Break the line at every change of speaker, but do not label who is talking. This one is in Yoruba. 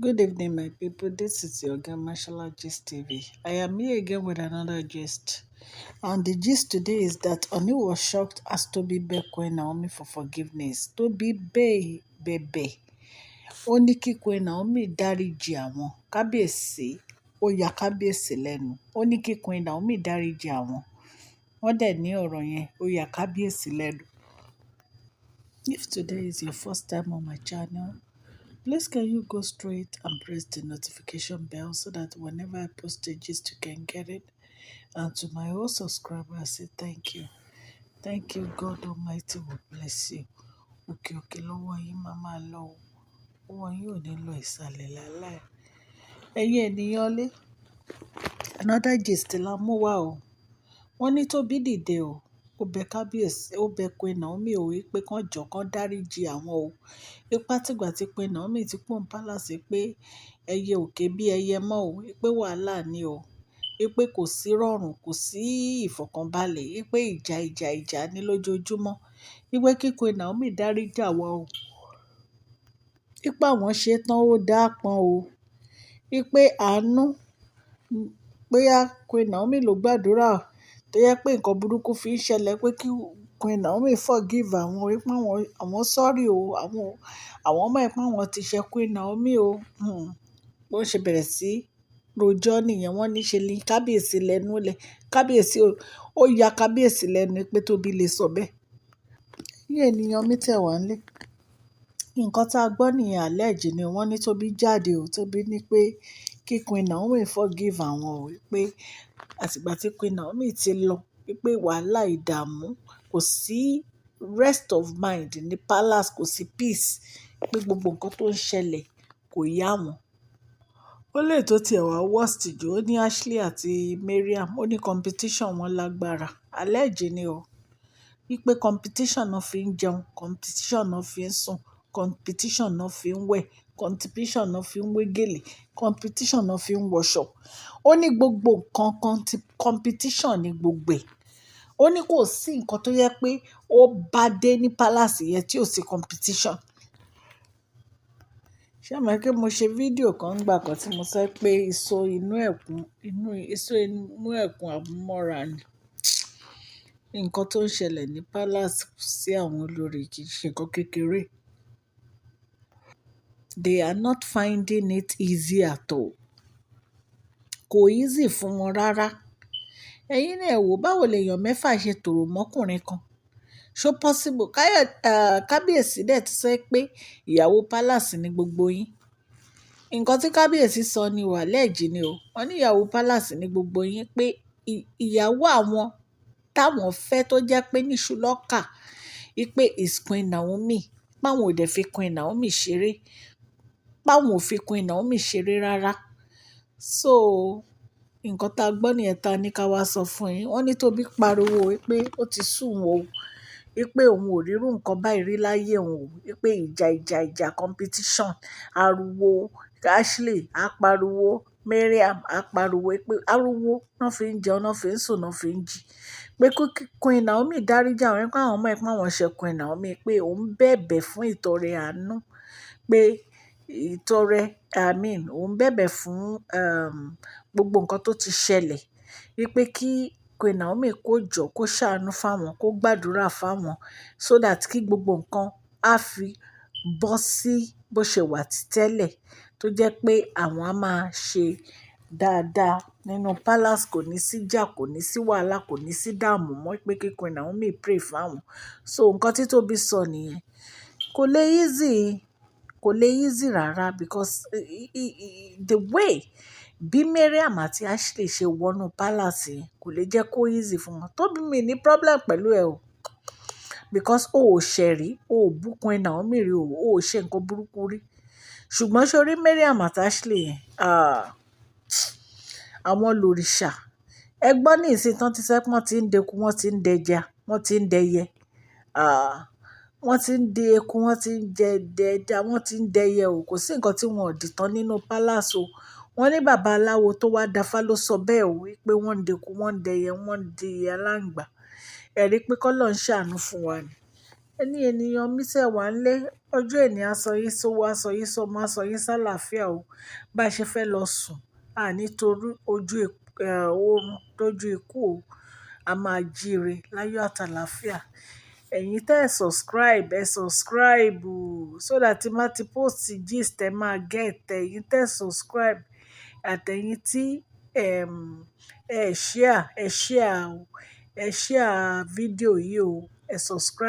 Good evening, my people. This is your girl, Mashallah Gist TV. I am here again with another gist. And the gist today is that Oni was shocked as Tobi begged Queen Naomi for forgiveness. Tobi bẹ̀bẹ̀. Ó ní kí Queen Naomi dáríjì àwọn. Kábíyèsí, ó ya kábíyèsí lẹ́nu. Ó ní kí Queen Naomi dáríjì àwọn. Wọ́n dẹ̀ ní ọ̀rọ̀ yẹn, ó ya kábíyèsí lẹ́nu. If today is your first time on my channel, please can you go straight and press the notification bell so that whenever I post a gist you can get it. And to my old subscribers, I say thank you. Thank you, God Almighty will bless you. Òkè òkè lọ́wọ́ yín máa máa lọ o. Ọwọ́ yín ò ní lọ ìsàlẹ̀ láláì. Ẹ̀yin ènìyàn lé. Another gist la mú wá o. Wọ́n ní Tóbi dìde o. Ó bẹ kábíyèsí, ó bẹ Queen Naomi o wípé kán jọ̀ọ́ kán dáríjì àwọn o. Ipá tìgbà tí Queen Naomi ti kúrò ní palace pé ẹyẹ ò ké bí ẹyẹ mọ́ o, wípé wàhálà ni o, wípé kò sí rọ̀rùn, kò sí ìfọ̀kànbalẹ̀, wípé ìjà ní lójoojúmọ́, wípé kí Queen Naomi dáríjì àwọn o. Wípé àwọn ṣe tán ó dáa pọn o. Wípé àánú, bóyá Queen Naomi ló gbàdúrà tó yẹ pé nǹkan burúkú fi ń ṣẹlẹ̀ pé kí Queen Naomi forgive àwọn, wípé àwọn sorry o, àwọn ọmọ ẹ̀ pé àwọn ti ṣe Queen Naomi o. Bó ṣe bẹ̀rẹ̀ sí rojọ́ nìyẹn, wọ́n ní ṣe ní kábíyèsí lẹ́nu lẹ̀. Kábíyèsí ó ya kábíyèsí lẹ́nu pé Tóbi lè sọ bẹ́ẹ̀. Ní ènìyàn mi tẹ̀ wá nílé. Nǹkan tá a gbọ́ nìyẹn àlẹ́jì ni wọ́n ní Tóbi jáde o. Tóbi ní pé kí Queen Naomi forgive àwọn o, wípé àtìgbà tí Queen Naomi ti lọ, wípé wàhálà ìdààmú, kò sí rest of mind ní palace, kò sí peace, pé gbogbo nǹkan tó ń ṣẹlẹ̀ kò yá wọn. Ó lè tó tiẹ̀ wá worst jù, ó ní Ashley àti Mariam, ó ní competition wọn lágbára. Àlẹ́jì ni o. Wípé competition náà fi ń jẹun, competition náà fi ń sùn, competition náà fi ń wẹ̀, competition náà fi ń wé gèlè, competition náà fi ń wọṣọ. Ó ní gbogbo nǹkan competition ní gbogbo ẹ̀. Ó ní kò sí nǹkan tó yẹ pé ó bá dé ní palace yẹn tí ò sí competition. Ṣé àmọ́ pé mo ṣe fídíò kan nígbà kan tí mo sọ pé èso inú ẹ̀kún àmúmọ́ra ni. Nǹkan tó ń ṣẹlẹ̀ ní palace sí àwọn olórí kì í ṣe nǹkan kékeré. They are not finding it easy at all. Kò easy fún wọn rárá. Ẹ̀yin náà wò báwo lèèyàn mẹ́fà ṣe tòrò mọ́kùnrin kan. Ṣó possible? Kábíyèsí dẹ̀ ti sọ pé ìyàwó palace ni gbogbo yín. Nǹkan tí kábíyèsí sọ ni wà lẹ́ẹ̀jì ni o. Wọ́n ní ìyàwó palace ni gbogbo yín, pé ìyàwó àwọn táwọn fẹ́ tó jẹ́ pé níṣu lọ́kà, wípé is Queen Naomi. Páwọn ò dẹ̀ fi Queen Naomi ṣeré. Páwọn ò fi Queen Naomi ṣeré rárá. So nǹkan tá a gbọ́ nìyẹn ta ní ká wá sọ fún yín. Wọ́n ní Tóbi pariwo wípé ó ti sùn o. Wípé òun ò rírú nǹkan báyìí rí láyé òun o. Wípé ìjà competition, ariwo, Ashley á pariwo, Mariam á pariwo, wípé ariwo náà fi ń jẹun, náà fi ń sùn, náà fi ń jí. Pé Queen Naomi dáríjì àwọn, pé àwọn ọmọ ẹ̀ pé àwọn ṣe Queen Naomi, pé òun bẹ̀bẹ̀ fún ìtọrẹ àánú. Pé òun bẹ̀bẹ̀ fún gbogbo nǹkan tó ti ṣẹlẹ̀. Wípé kí Queen Naomi kó jọ̀ọ́ kó ṣàánú fáwọn, kó gbàdúrà fáwọn, so that kí gbogbo nǹkan á fi bọ́ sí bó ṣe wà ti tẹ́lẹ̀. Tó jẹ́ pé àwọn á máa ṣe dáadáa nínú palace, kò ní sí ìjà, kò ní sí wàhálà, kò ní sí dààmú mọ́, pé kí Queen Naomi pray fáwọn. So nǹkan tí Tóbi sọ nìyẹn. Kò lè easy rárá, because the way bí Mariam àti Ashley ṣe wọnú palace yẹn kò lè jẹ́ kó easy fún wọn. Tóbi mi ní problem pẹ̀lú ẹ o. Because o ò ṣẹ̀ rí, o ò bú Queen Naomi rí, o ò ṣe nǹkan burúkú rí. Ṣùgbọ́n ṣé o rí Mariam àti Ashley yẹn? Àwọn lòrìṣà. Ẹ gbọ́ ní ìsìn tán ti sẹ́ pé wọ́n ti ń deku, wọ́n ti ń dẹja, wọ́n ti ń dẹyẹ. Wọ́n ti ń de eku, wọ́n ti ń dẹja, wọ́n ti ń dẹyẹ o. Kò sí nǹkan tí wọn ò dìtàn nínú palace o. Wọ́n ní bàbá aláwo tó wá dáfá ló sọ bẹ́ẹ̀ o, wípé wọ́n ń deku, wọ́n ń dẹyẹ, wọ́n ń di aláǹgbá. Ẹ rí pé k'Ọlọ́run ṣàánú fún wa ni. Ẹni ènìyàn mi ṣẹ̀ wá ńlé, ọjọ́ èní á sọ yín sówó, á sọ yín sọ́mọ, á sọ yín sálàáfíà o. Bá ṣe fẹ́ lọ sùn, a nítorí oorun dójú ikú o. A máa jíire láyọ̀ àtàlàáfíà. Ẹ̀yin tẹ́ ẹ subscribe, ẹ subscribe o, so that tí n bá ti post gist ẹ máa get ẹ. Ẹ̀yin tẹ́ ẹ subscribe àtẹ̀yin tí ẹ share, ẹ share o. Ẹ share fídíò yìí o. Ẹ subscribe.